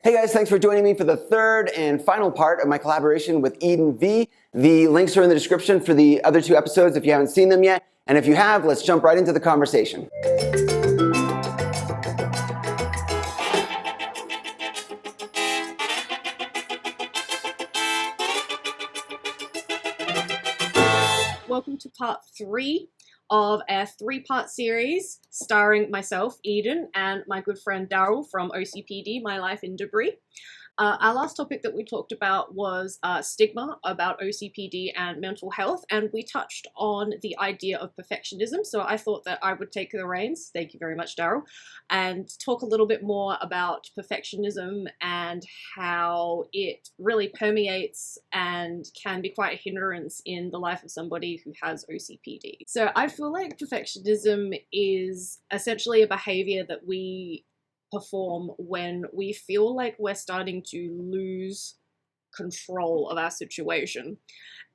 Hey guys, thanks for joining me for the third and final part of my collaboration with Eden V. The links are in the description for the other two episodes if you haven't seen them yet. And if you have, let's jump right into the conversation. Welcome to part 3 of our 3-part series starring myself, Eden, and my good friend Daryl from OCPD, My Life in Debris. Our last topic that we talked about was stigma about OCPD and mental health, and we touched on the idea of perfectionism. So I thought that I would take the reins, thank you very much, Daryl, and talk a little bit more about perfectionism and how it really permeates and can be quite a hindrance in the life of somebody who has OCPD. So I feel like perfectionism is essentially a behavior that we perform when we feel like we're starting to lose control of our situation.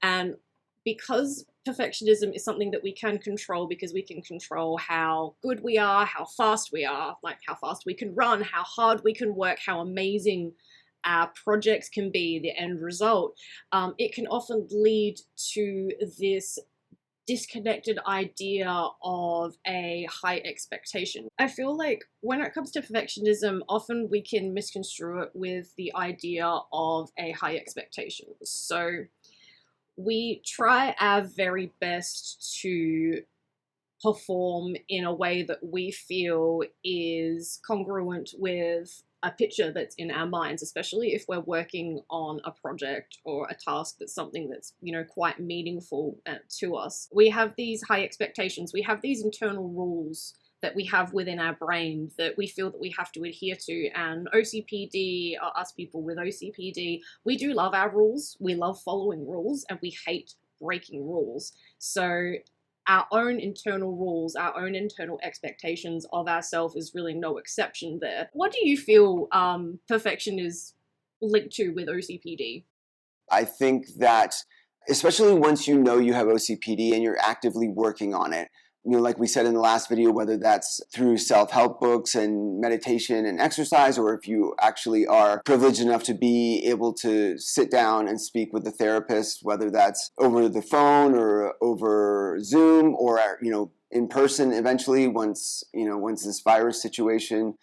And because perfectionism is something that we can control, because we can control how good we are, how fast we are, like how fast we can run, how hard we can work, how amazing our projects can be, the end result, it can often lead to this disconnected idea of a high expectation. I feel like when it comes to perfectionism, often we can misconstrue it with the idea of a high expectation. So we try our very best to perform in a way that we feel is congruent with a picture that's in our minds, especially if we're working on a project or a task that's something that's, quite meaningful to us. We have these high expectations. We have these internal rules that we have within our brain that we feel that we have to adhere to. And OCPD, or us people with OCPD, we do love our rules. We love following rules, and we hate breaking rules. So our own internal rules, our own internal expectations of ourselves is really no exception there. What do you feel perfection is linked to with OCPD? I think that especially once you know you have OCPD and you're actively working on it, like we said in the last video, whether that's through self-help books and meditation and exercise, or if you actually are privileged enough to be able to sit down and speak with a therapist, whether that's over the phone or over Zoom or, in person eventually once this virus situation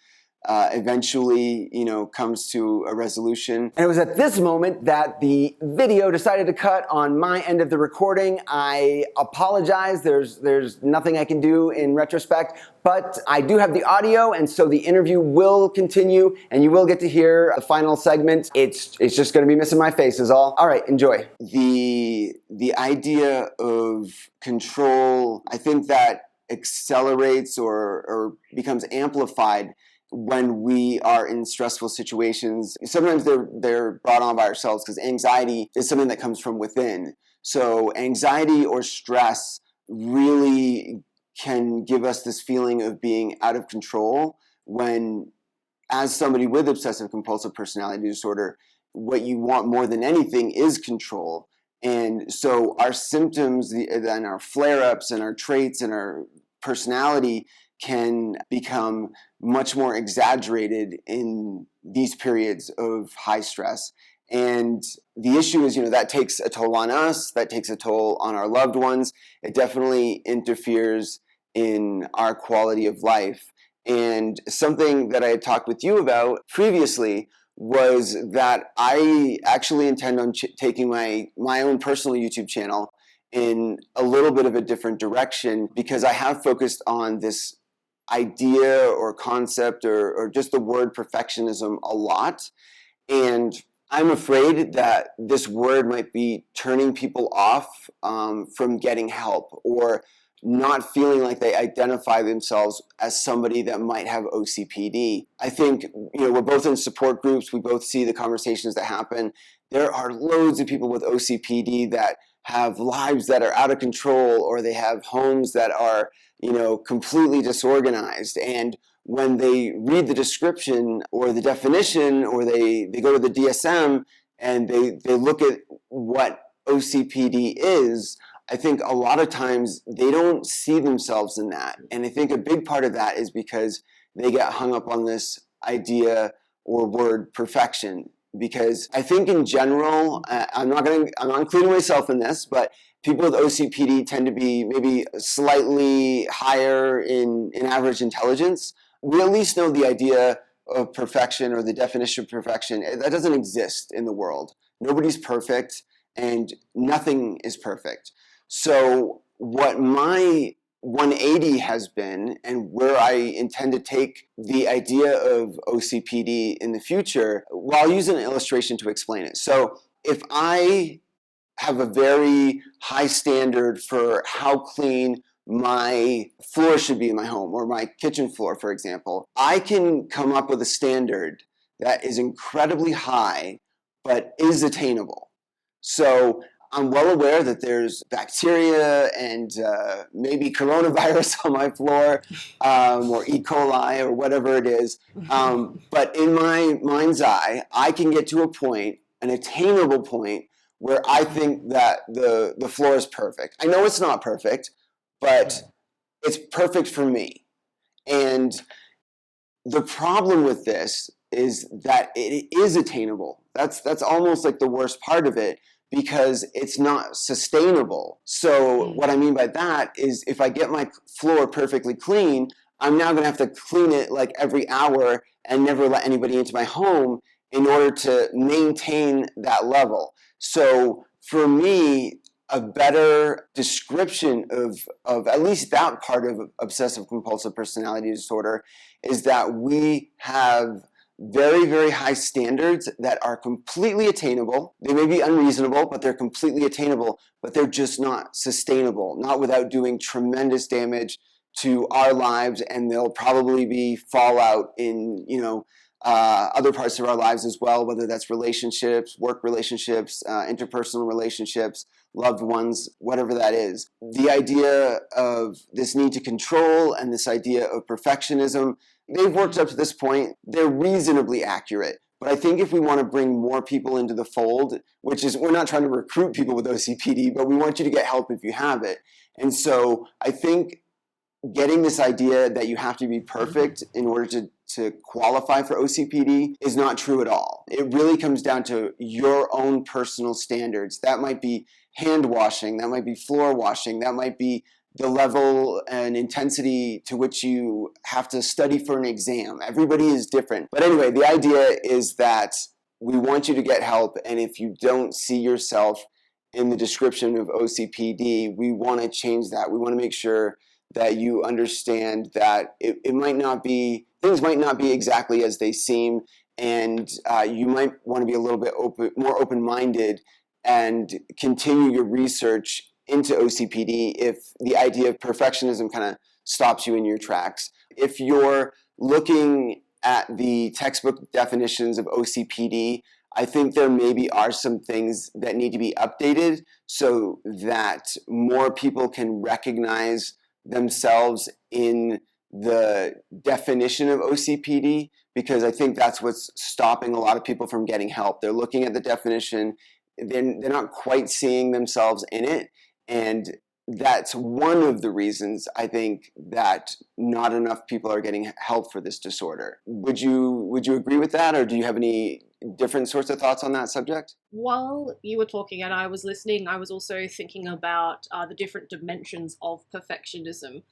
eventually, comes to a resolution. And it was at this moment that the video decided to cut on my end of the recording. I apologize. There's nothing I can do in retrospect, but I do have the audio, and so the interview will continue, and you will get to hear a final segment. It's just going to be missing my face is all. All right, enjoy. The idea of control, I think that accelerates or becomes amplified when we are in stressful situations. Sometimes they're brought on by ourselves because anxiety is something that comes from within. So anxiety or stress really can give us this feeling of being out of control when, as somebody with obsessive compulsive personality disorder, what you want more than anything is control. And so our symptoms and our flare-ups and our traits and our personality can become much more exaggerated in these periods of high stress. And the issue is, that takes a toll on us, that takes a toll on our loved ones. It definitely interferes in our quality of life. And something that I had talked with you about previously was that I actually intend on taking my own personal YouTube channel in a little bit of a different direction, because I have focused on this idea or concept or just the word perfectionism a lot. And I'm afraid that this word might be turning people off from getting help, or not feeling like they identify themselves as somebody that might have OCPD. I think, we're both in support groups. We both see the conversations that happen. There are loads of people with OCPD that have lives that are out of control, or they have homes that are, completely disorganized. And when they read the description or the definition, or they go to the DSM and they look at what OCPD is, I think a lot of times they don't see themselves in that. And I think a big part of that is because they get hung up on this idea or word perfection, because I think in general, I'm not including myself in this, but people with OCPD tend to be maybe slightly higher in average intelligence. We at least know the idea of perfection, or the definition of perfection. That doesn't exist in the world. Nobody's perfect, and nothing is perfect. So what my 180 has been, and where I intend to take the idea of OCPD in the future, well, I'll use an illustration to explain it. So if I have a very high standard for how clean my floor should be in my home, or my kitchen floor, for example, I can come up with a standard that is incredibly high, but is attainable. So I'm well aware that there's bacteria and maybe coronavirus on my floor, or E. coli, or whatever it is. But in my mind's eye, I can get to a point, an attainable point, where I think that the floor is perfect. I know it's not perfect, but it's perfect for me. And the problem with this is that it is attainable. That's almost like the worst part of it, because it's not sustainable. So what I mean by that is, if I get my floor perfectly clean, I'm now going to have to clean it like every hour and never let anybody into my home in order to maintain that level. So for me, a better description of at least that part of obsessive compulsive personality disorder is that we have very, very high standards that are completely attainable. They may be unreasonable, but they're completely attainable, but they're just not sustainable, not without doing tremendous damage to our lives, and there'll probably be fallout in, other parts of our lives as well, whether that's relationships, work relationships, interpersonal relationships, loved ones, whatever that is. The idea of this need to control and this idea of perfectionism, they've worked up to this point. They're reasonably accurate. But I think if we want to bring more people into the fold, which is, we're not trying to recruit people with OCPD, but we want you to get help if you have it. And so I think getting this idea that you have to be perfect in order to qualify for OCPD is not true at all. It really comes down to your own personal standards. That might be hand washing, that might be floor washing, that might be the level and intensity to which you have to study for an exam. Everybody is different. But anyway, the idea is that we want you to get help, and if you don't see yourself in the description of OCPD, we want to change that. We want to make sure that you understand that it might not be, things might not be exactly as they seem, and you might want to be a little bit more open-minded and continue your research into OCPD if the idea of perfectionism kind of stops you in your tracks. If you're looking at the textbook definitions of OCPD, I think there maybe are some things that need to be updated so that more people can recognize themselves in the definition of OCPD, because I think that's what's stopping a lot of people from getting help. They're looking at the definition, they're not quite seeing themselves in it, and that's one of the reasons I think that not enough people are getting help for this disorder. Would you agree with that, or do you have any different sorts of thoughts on that subject? While you were talking and I was listening, I was also thinking about the different dimensions of perfectionism.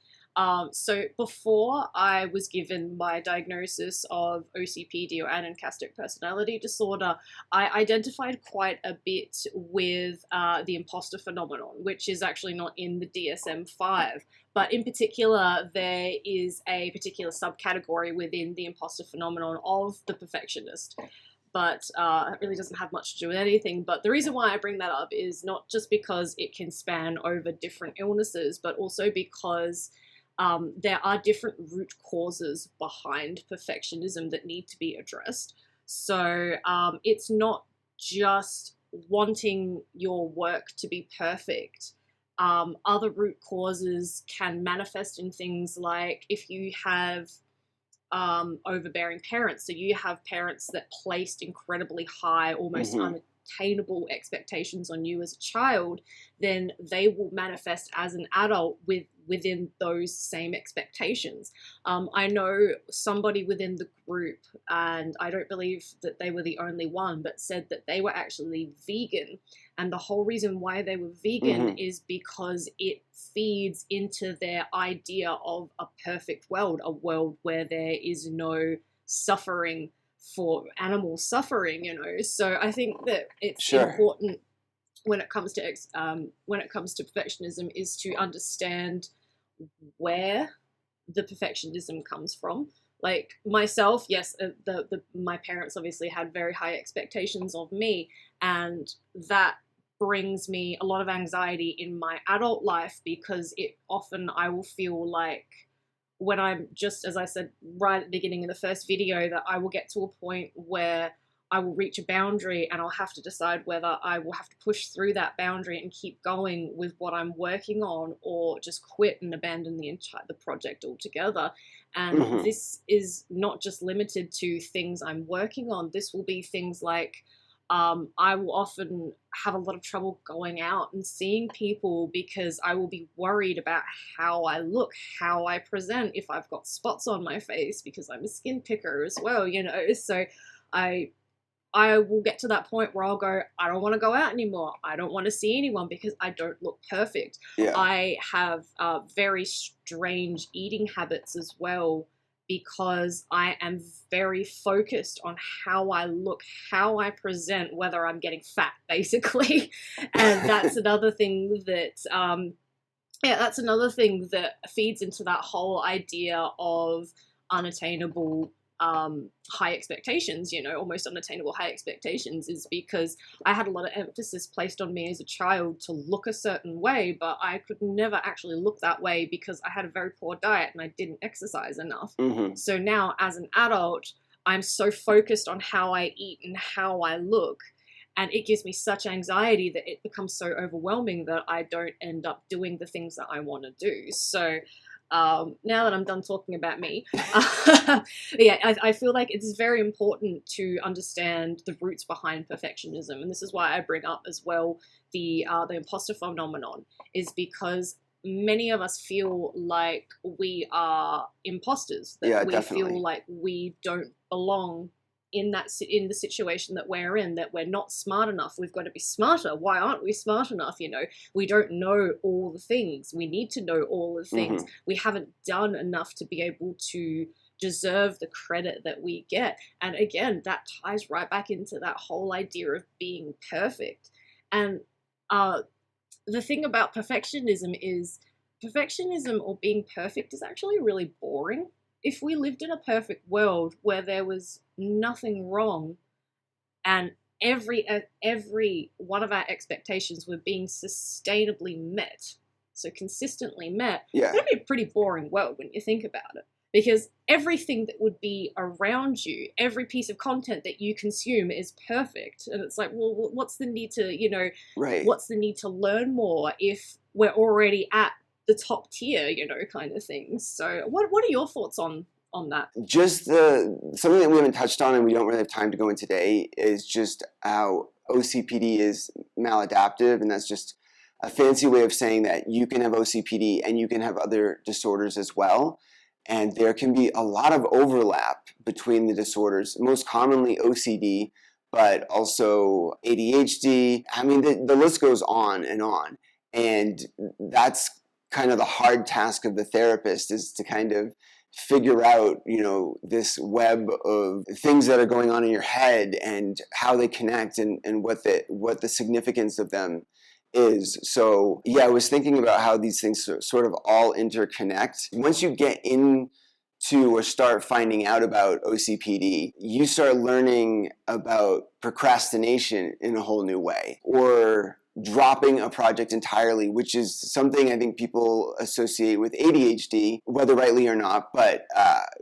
So before I was given my diagnosis of OCPD, or anancastic personality disorder, I identified quite a bit with the imposter phenomenon, which is actually not in the DSM-5. But in particular, there is a particular subcategory within the imposter phenomenon of the perfectionist. But it really doesn't have much to do with anything. But the reason why I bring that up is not just because it can span over different illnesses, but also because there are different root causes behind perfectionism that need to be addressed. So it's not just wanting your work to be perfect. Other root causes can manifest in things like if you have overbearing parents. So you have parents that placed incredibly high, almost unattainable expectations on you as a child, then they will manifest as an adult within those same expectations. I know somebody within the group, and I don't believe that they were the only one, but said that they were actually vegan. And the whole reason why they were vegan is because it feeds into their idea of a perfect world, a world where there is no suffering for animal suffering, you know. So I think that it's important when it comes to perfectionism is to understand where the perfectionism comes from. Like myself, yes, my parents obviously had very high expectations of me, and that brings me a lot of anxiety in my adult life, because I will feel like, when I'm, just as I said right at the beginning of the first video, that I will get to a point where I will reach a boundary and I'll have to decide whether I will have to push through that boundary and keep going with what I'm working on, or just quit and abandon the project altogether. And this is not just limited to things I'm working on. This will be things like, I will often have a lot of trouble going out and seeing people because I will be worried about how I look, how I present, if I've got spots on my face, because I'm a skin picker as well, you know. So I will get to that point where I'll go, I don't want to go out anymore. I don't want to see anyone because I don't look perfect. Yeah. I have very strange eating habits as well, because I am very focused on how I look, how I present, whether I'm getting fat, basically. And that's another thing that, that's another thing that feeds into that whole idea of unattainable high expectations, you know, almost unattainable high expectations, is because I had a lot of emphasis placed on me as a child to look a certain way, but I could never actually look that way because I had a very poor diet and I didn't exercise enough. So now as an adult, I'm so focused on how I eat and how I look, and it gives me such anxiety that it becomes so overwhelming that I don't end up doing the things that I want to do. So now that I'm done talking about me, yeah, I feel like it's very important to understand the roots behind perfectionism, and this is why I bring up as well the imposter phenomenon, is because many of us feel like we are imposters, that we feel like we don't belong in the situation that we're in, that we're not smart enough. We've got to be smarter. Why aren't we smart enough? You know, we don't know all the things. We need to know all the things. We haven't done enough to be able to deserve the credit that we get. And again, that ties right back into that whole idea of being perfect. And the thing about perfectionism is, perfectionism or being perfect is actually really boring. If we lived in a perfect world where there was nothing wrong and every one of our expectations were being sustainably met, so consistently met, it would be a pretty boring world when you think about it. Because everything that would be around you, every piece of content that you consume is perfect. And it's like, well, what's the need to, you know, what's the need to learn more if we're already at the top tier, you know, kind of things. So what are your thoughts on that? Just something that we haven't touched on and we don't really have time to go in today is just how OCPD is maladaptive, and that's just a fancy way of saying that you can have OCPD and you can have other disorders as well. And there can be a lot of overlap between the disorders, most commonly OCD, but also ADHD. I mean, the list goes on. And that's kind of the hard task of the therapist, is to kind of figure out, you know, this web of things that are going on in your head and how they connect and what the significance of them is. So yeah, I was thinking about how these things sort of all interconnect. Once you get into or start finding out about OCPD, you start learning about procrastination in a whole new way, or dropping a project entirely, which is something I think people associate with ADHD, whether rightly or not. But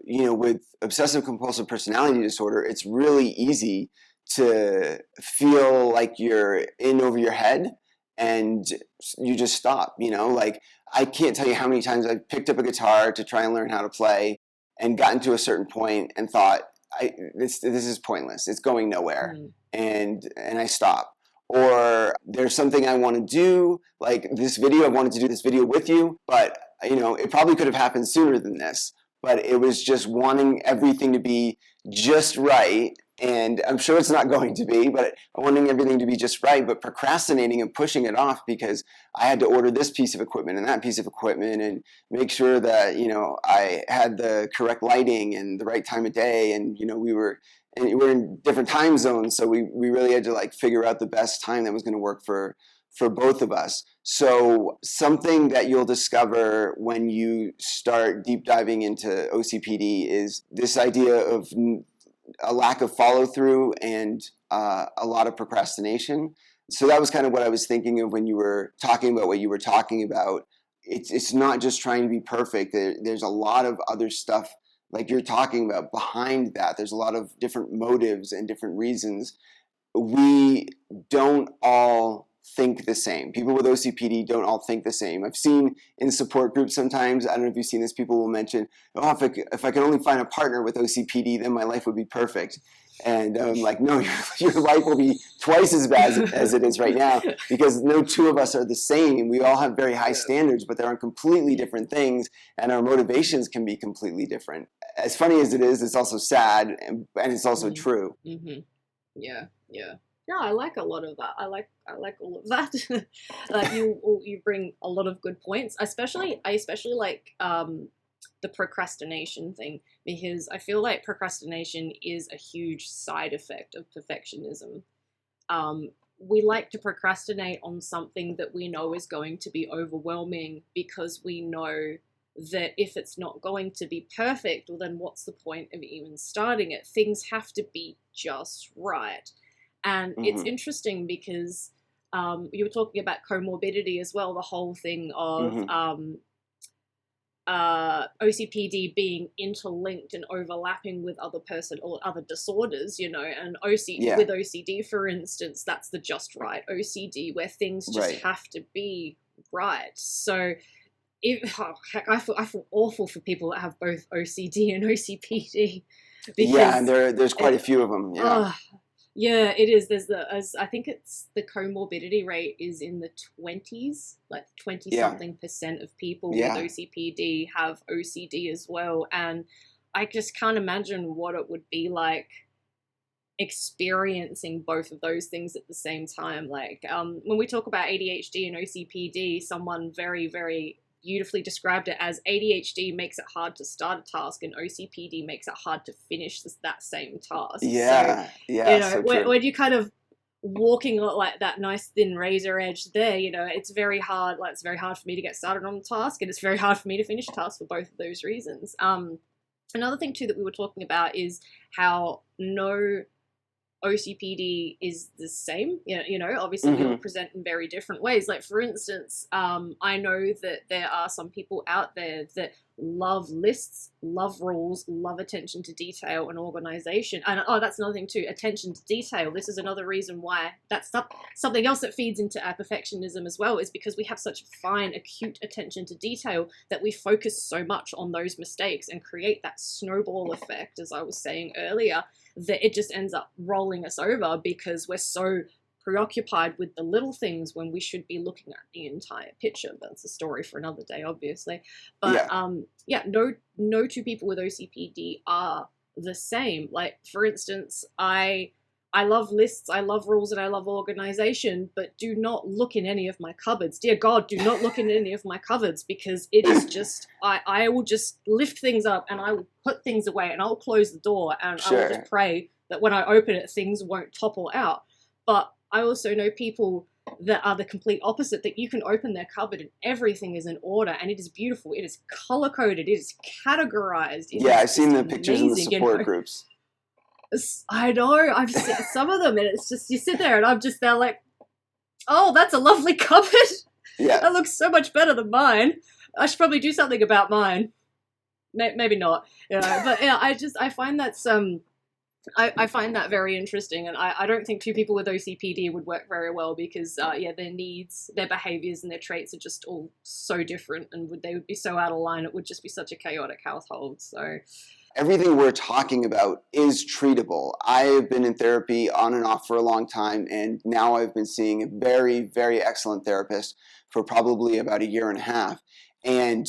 you know, with obsessive compulsive personality disorder, it's really easy to feel like you're in over your head and you just stop. You know, like, I can't tell you how many times I've picked up a guitar to try and learn how to play and gotten to a certain point and thought, this is pointless. It's going nowhere. And I stop. or there's something I want to do, like this video, I wanted to do this video with you, but it probably could have happened sooner than this. But it was just wanting everything to be just right. And I'm sure it's not going to be, but wanting everything to be just right, but procrastinating and pushing it off because I had to order this piece of equipment and that piece of equipment and make sure that, I had the correct lighting and the right time of day. And, we're in different time zones. So we really had to like figure out the best time that was going to work for both of us. So something that you'll discover when you start deep diving into OCPD is this idea of a lack of follow through and a lot of procrastination. So that was kind of what I was thinking of when you were talking about what you were talking about. It's not just trying to be perfect. There's a lot of other stuff like you're talking about behind that. There's a lot of different motives and different reasons. We don't all think the same. People with OCPD don't all think the same. I've seen in support groups sometimes, I don't know if you've seen this, people will mention, oh, if I could only find a partner with OCPD, then my life would be perfect. And I'm like, no, your life will be twice as bad as it is right now because no two of us are the same. We all have very high standards, but they're on completely different things, and our motivations can be completely different. As funny as it is, it's also sad, and it's also true. Mm-hmm. Yeah. No, I like a lot of that. I like all of that. Like you bring a lot of good points. I especially like the procrastination thing, because I feel like procrastination is a huge side effect of perfectionism. We like to procrastinate on something that we know is going to be overwhelming because we know that if it's not going to be perfect, well, then what's the point of even starting it? Things have to be just right. And it's interesting because you were talking about comorbidity as well, the whole thing of OCPD being interlinked and overlapping with other or other disorders, and with OCD, for instance, that's the just right OCD where things just have to be right. So I feel awful for people that have both OCD and OCPD. And there's quite a few of them. Yeah, it is. I think it's the comorbidity rate is in the 20s, like 20-something% of people with OCPD have OCD as well. And I just can't imagine what it would be like experiencing both of those things at the same time. Like when we talk about ADHD and OCPD, someone very, very beautifully described it as ADHD makes it hard to start a task and OCPD makes it hard to finish that same task. When you kind of walking like that nice thin razor edge there, it's very hard. Like it's very hard for me to get started on the task, and it's very hard for me to finish a task for both of those reasons. Another thing too that we were talking about is how no OCPD is the same. Obviously we all present in very different ways. Like for instance, I know that there are some people out there that love lists, love rules, love attention to detail and organization. And that's another thing too, attention to detail. This is another reason why that's something else that feeds into our perfectionism as well, is because we have such fine, acute attention to detail that we focus so much on those mistakes and create that snowball effect, as I was saying earlier, that it just ends up rolling us over because we're so preoccupied with the little things when we should be looking at the entire picture. That's a story for another day, obviously. But no two people with OCPD are the same. Like for instance, I love lists, I love rules, and I love organization, but do not look in any of my cupboards. Dear God, do not look in any of my cupboards, because it is just, I will just lift things up and I will put things away and I'll close the door and I will just pray that when I open it, things won't topple out. But I also know people that are the complete opposite, that you can open their cupboard and everything is in order and it is beautiful. It is color-coded. It is categorized. I've seen the pictures in the support groups. I know. I've seen some of them and it's just, you sit there and I'm just there like, oh, that's a lovely cupboard. Yeah. That looks so much better than mine. I should probably do something about mine. Maybe not. But yeah, I find that I find that very interesting, and I don't think two people with OCPD would work very well because their needs, their behaviors, and their traits are just all so different, and they would be so out of line. It would just be such a chaotic household. So, everything we're talking about is treatable. I have been in therapy on and off for a long time, and now I've been seeing a very, very excellent therapist for probably about a year and a half. And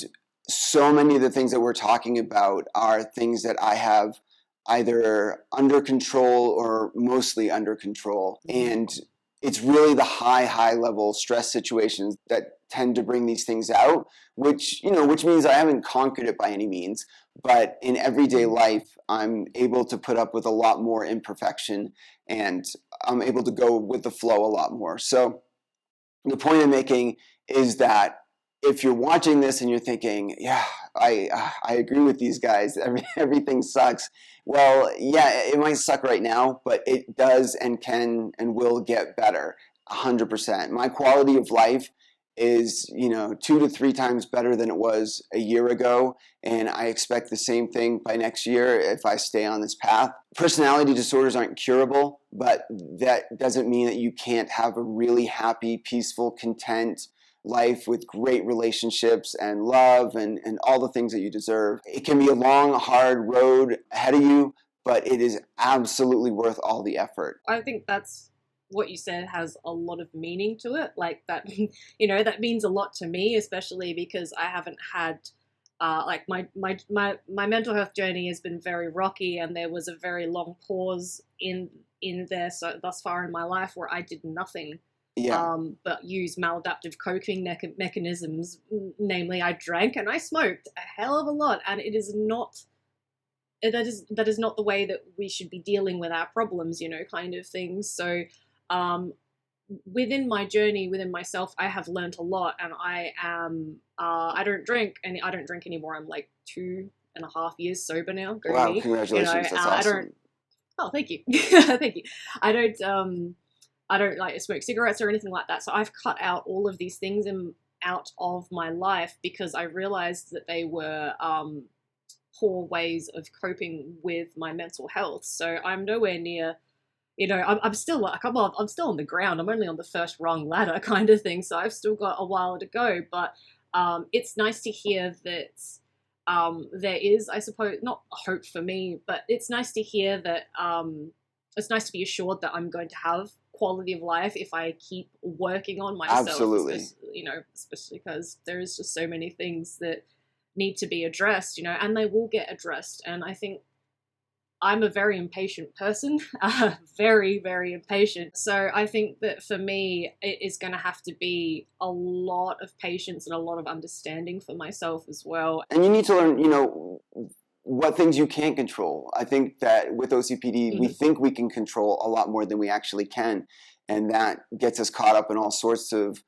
so many of the things that we're talking about are things that I have either under control or mostly under control. And it's really the high level stress situations that tend to bring these things out, which means I haven't conquered it by any means, but in everyday life, I'm able to put up with a lot more imperfection, and I'm able to go with the flow a lot more. So the point I'm making is that if you're watching this and you're thinking, yeah, I agree with these guys, everything sucks. Well, yeah, it might suck right now, but it does and can and will get better, 100%. My quality of life is 2 to 3 times better than it was a year ago, and I expect the same thing by next year if I stay on this path. Personality disorders aren't curable, but that doesn't mean that you can't have a really happy, peaceful, content life with great relationships and love and all the things that you deserve. It can be a long, hard road ahead of you, but it is absolutely worth all the effort. I think that's what you said has a lot of meaning to it. Like that, that means a lot to me, especially because I haven't had like my mental health journey has been very rocky, and there was a very long pause in there so thus far in my life where I did nothing. Yeah. But use maladaptive coping mechanisms. Namely, I drank and I smoked a hell of a lot, and it is not. That is not the way that we should be dealing with our problems, kind of things. So, within my journey, within myself, I have learned a lot, and I am. I don't drink, and I don't drink anymore. I'm like 2.5 years sober now. Go Wow! me. Congratulations! That's awesome. I don't. Oh, thank you, thank you. I don't like smoke cigarettes or anything like that. So I've cut out all of these things out of my life because I realized that they were poor ways of coping with my mental health. So I'm nowhere near, I'm still like, I'm still on the ground. I'm only on the first rung ladder kind of thing. So I've still got a while to go. But it's nice to hear that there is, I suppose, not hope for me, but it's nice to hear that it's nice to be assured that I'm going to have quality of life if I keep working on myself. Absolutely. Especially because there is just so many things that need to be addressed, and they will get addressed. And I think I'm a very impatient person, very, very impatient. So I think that for me, it is going to have to be a lot of patience and a lot of understanding for myself as well. And you need to learn, what things you can't control. I think that with OCPD, we think we can control a lot more than we actually can, and that gets us caught up in all sorts of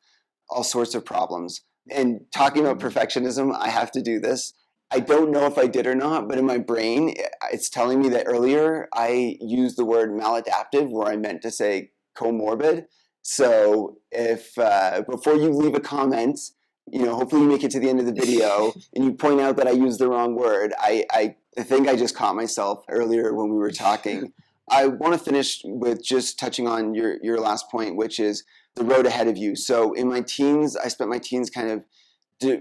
problems. And talking about perfectionism, I have to do this. I don't know if I did or not, but in my brain, it's telling me that earlier I used the word maladaptive where I meant to say comorbid. So if before you leave a comment, hopefully you make it to the end of the video and you point out that I used the wrong word. I think I just caught myself earlier when we were talking. I want to finish with just touching on your last point, which is the road ahead of you. So in my teens, I spent my teens kind of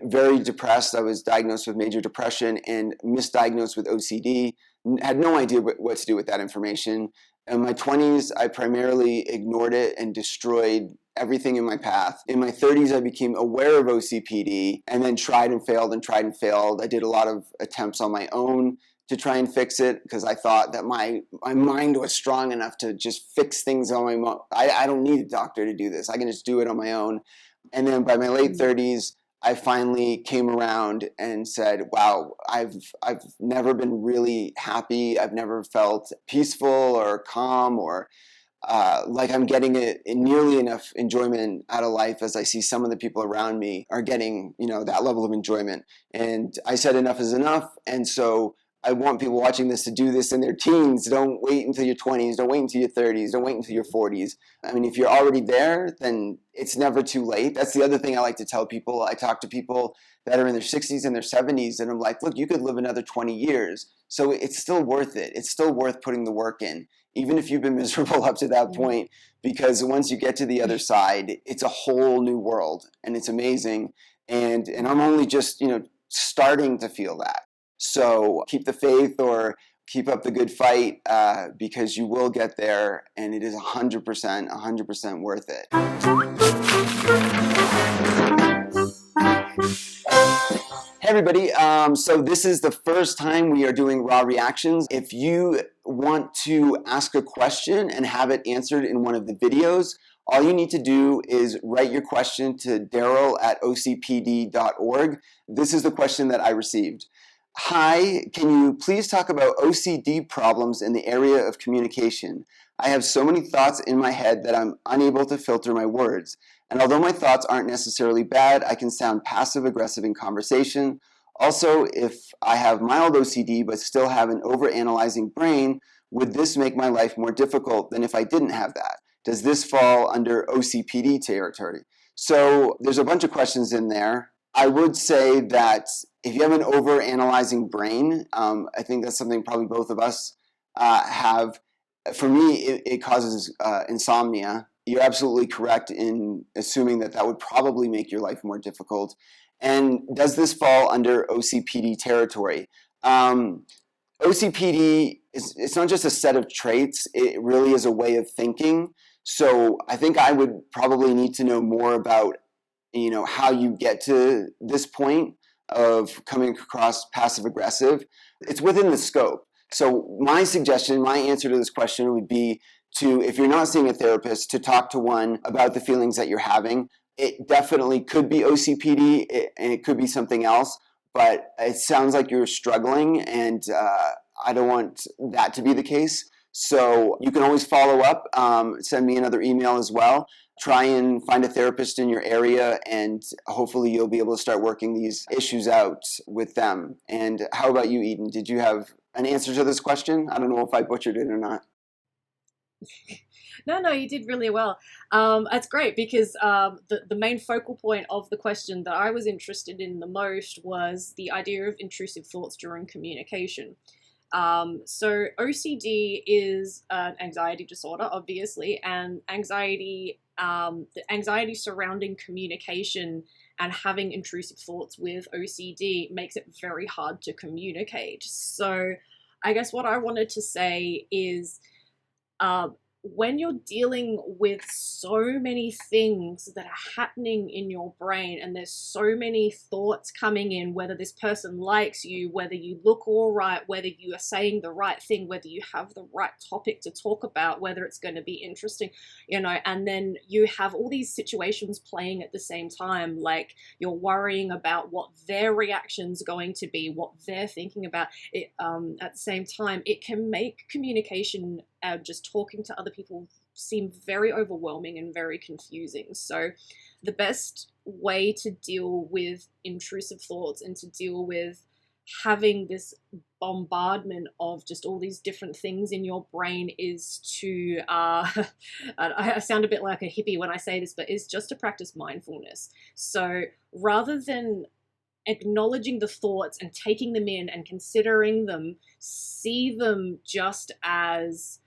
very depressed. I was diagnosed with major depression and misdiagnosed with OCD. Had no idea what to do with that information. In my 20s, I primarily ignored it and destroyed everything in my path. In my 30s, I became aware of OCPD and then tried and failed and tried and failed. I did a lot of attempts on my own to try and fix it because I thought that my mind was strong enough to just fix things on my own. I don't need a doctor to do this. I can just do it on my own. And then by my late 30s, I finally came around and said, wow, I've never been really happy. I've never felt peaceful or calm or like I'm getting nearly enough enjoyment out of life as I see some of the people around me are getting, that level of enjoyment. And I said enough is enough. And so I want people watching this to do this in their teens. Don't wait until your 20s. Don't wait until your 30s. Don't wait until your 40s. I mean, if you're already there, then it's never too late. That's the other thing I like to tell people. I talk to people that are in their 60s and their 70s, and I'm like, look, you could live another 20 years. So it's still worth it. It's still worth putting the work in, even if you've been miserable up to that point, because once you get to the other side, it's a whole new world, and it's amazing. And I'm only just, starting to feel that. So keep the faith, or keep up the good fight, because you will get there, and it is 100% worth it. Hey everybody, so this is the first time we are doing raw reactions. If you want to ask a question and have it answered in one of the videos, all you need to do is write your question to Daryl@ocpd.org. This is the question that I received. Hi, can you please talk about OCD problems in the area of communication? I have so many thoughts in my head that I'm unable to filter my words. And although my thoughts aren't necessarily bad, I can sound passive-aggressive in conversation. Also, if I have mild OCD but still have an overanalyzing brain, would this make my life more difficult than if I didn't have that? Does this fall under OCPD territory? So there's a bunch of questions in there. I would say that if you have an overanalyzing brain, I think that's something probably both of us have. For me, it causes insomnia. You're absolutely correct in assuming that that would probably make your life more difficult. And does this fall under OCPD territory? OCPD it's not just a set of traits, it really is a way of thinking. So I think I would probably need to know more about how you get to this point of coming across passive aggressive. It's within the scope. So my suggestion, my answer to this question would be to, if you're not seeing a therapist, to talk to one about the feelings that you're having. It definitely could be OCPD, and it could be something else, but it sounds like you're struggling, and I don't want that to be the case. So you can always follow up, send me another email as well. Try and find a therapist in your area, and hopefully you'll be able to start working these issues out with them. And how about you, Eden? Did you have an answer to this question? I don't know if I butchered it or not. No, you did really well. That's great, because the main focal point of the question that I was interested in the most was the idea of intrusive thoughts during communication. So OCD is an anxiety disorder, obviously, and the anxiety surrounding communication and having intrusive thoughts with OCD makes it very hard to communicate. So I guess what I wanted to say is, when you're dealing with so many things that are happening in your brain, and there's so many thoughts coming in, whether this person likes you, whether you look all right, whether you are saying the right thing, whether you have the right topic to talk about, whether it's going to be interesting, and then you have all these situations playing at the same time, like you're worrying about what their reaction's going to be, what they're thinking about it. At the same time, it can make communication, just talking to other people, seem very overwhelming and very confusing. So the best way to deal with intrusive thoughts and to deal with having this bombardment of just all these different things in your brain is to, I sound a bit like a hippie when I say this, but is just to practice mindfulness. So rather than acknowledging the thoughts and taking them in and considering them, see them just as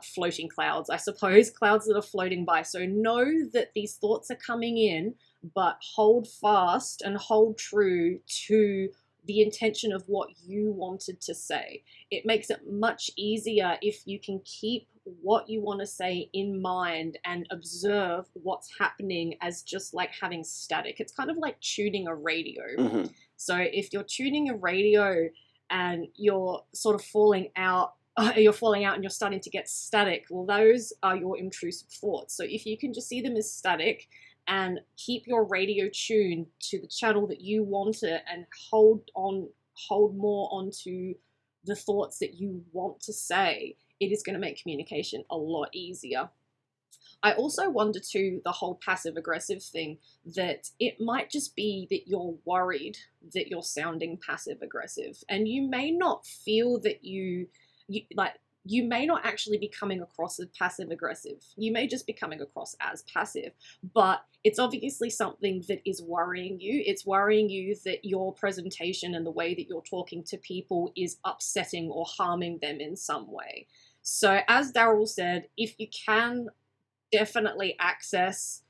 floating clouds, I suppose, clouds that are floating by. So know that these thoughts are coming in, but hold fast and hold true to the intention of what you wanted to say. It makes it much easier if you can keep what you want to say in mind and observe what's happening as just like having static. It's kind of like tuning a radio. Mm-hmm. So if you're tuning a radio and you're sort of falling out and you're starting to get static, well, those are your intrusive thoughts. So if you can just see them as static and keep your radio tuned to the channel that you want it, and hold more onto the thoughts that you want to say, it is going to make communication a lot easier. I also wonder too, the whole passive aggressive thing, that it might just be that you're worried that you're sounding passive aggressive, and you may not feel that you may not actually be coming across as passive aggressive. You may just be coming across as passive, but it's obviously something that is worrying you. It's worrying you that your presentation and the way that you're talking to people is upsetting or harming them in some way. So as Daryl said, if you can, definitely access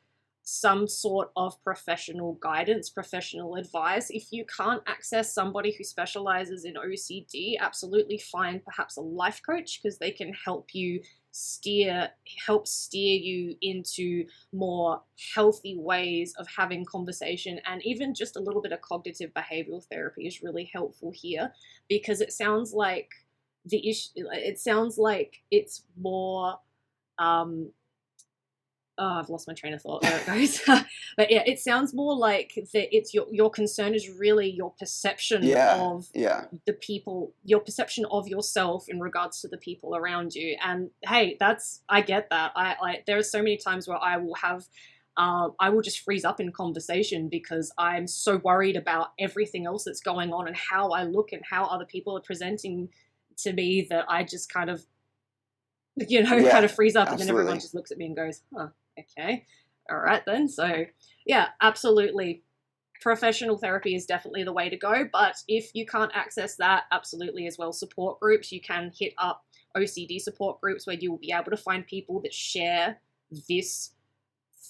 some sort of professional guidance, professional advice. If you can't access somebody who specializes in OCD, absolutely find perhaps a life coach, because they can help steer you into more healthy ways of having conversation. And even just a little bit of cognitive behavioral therapy is really helpful here, because it sounds like it's more I've lost my train of thought. There it goes. But yeah, it sounds more like that it's your concern is really your perception of the people, your perception of yourself in regards to the people around you. And hey, I get that. There are so many times where I will just freeze up in conversation because I'm so worried about everything else that's going on and how I look and how other people are presenting to me, that I just kind of kind of freeze up. And then everyone just looks at me and goes, huh, okay, all right then. So yeah, absolutely, professional therapy is definitely the way to go. But if you can't access that, absolutely as well, support groups. You can hit up OCD support groups where you will be able to find people that share this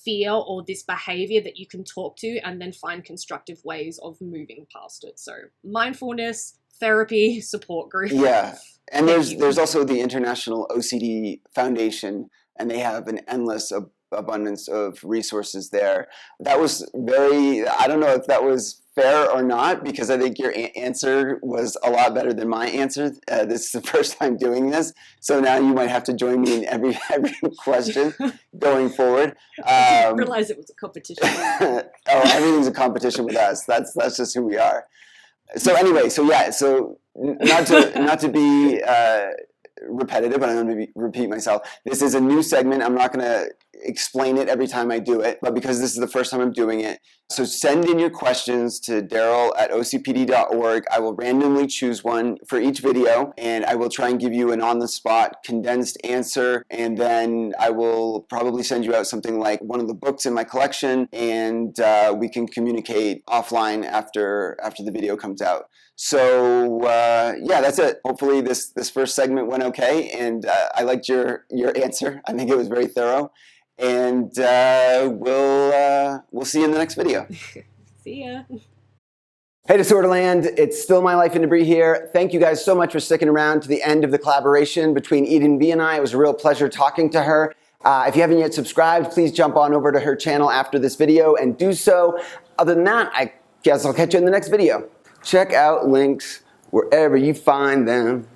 fear or this behavior that you can talk to, and then find constructive ways of moving past it. So mindfulness, therapy, support group. Yeah. And there's also the International OCD Foundation, and they have an endless abundance of resources there. That was I don't know if that was fair or not, because I think your answer was a lot better than my answer. This is the first time doing this, so now you might have to join me in every question going forward. I didn't realize it was a competition. Oh, everything's a competition with us. That's just who we are. So anyway, so not to be repetitive, but I'm going to repeat myself. This is a new segment. I'm not going to explain it every time I do it, but because this is the first time I'm doing it. So send in your questions to Daryl@ocpd.org. I will randomly choose one for each video, and I will try and give you an on-the-spot condensed answer, and then I will probably send you out something like one of the books in my collection, and we can communicate offline after the video comes out. So yeah, that's it. Hopefully this first segment went okay, and I liked your answer. I think it was very thorough, and we'll see you in the next video. See ya. Hey Disorderland, it's still My Life in Debris here. Thank you guys so much for sticking around to the end of the collaboration between Eden V and I. It was a real pleasure talking to her. If you haven't yet subscribed, please jump on over to her channel after this video and do so. Other than that, I guess I'll catch you in the next video. Check out links wherever you find them.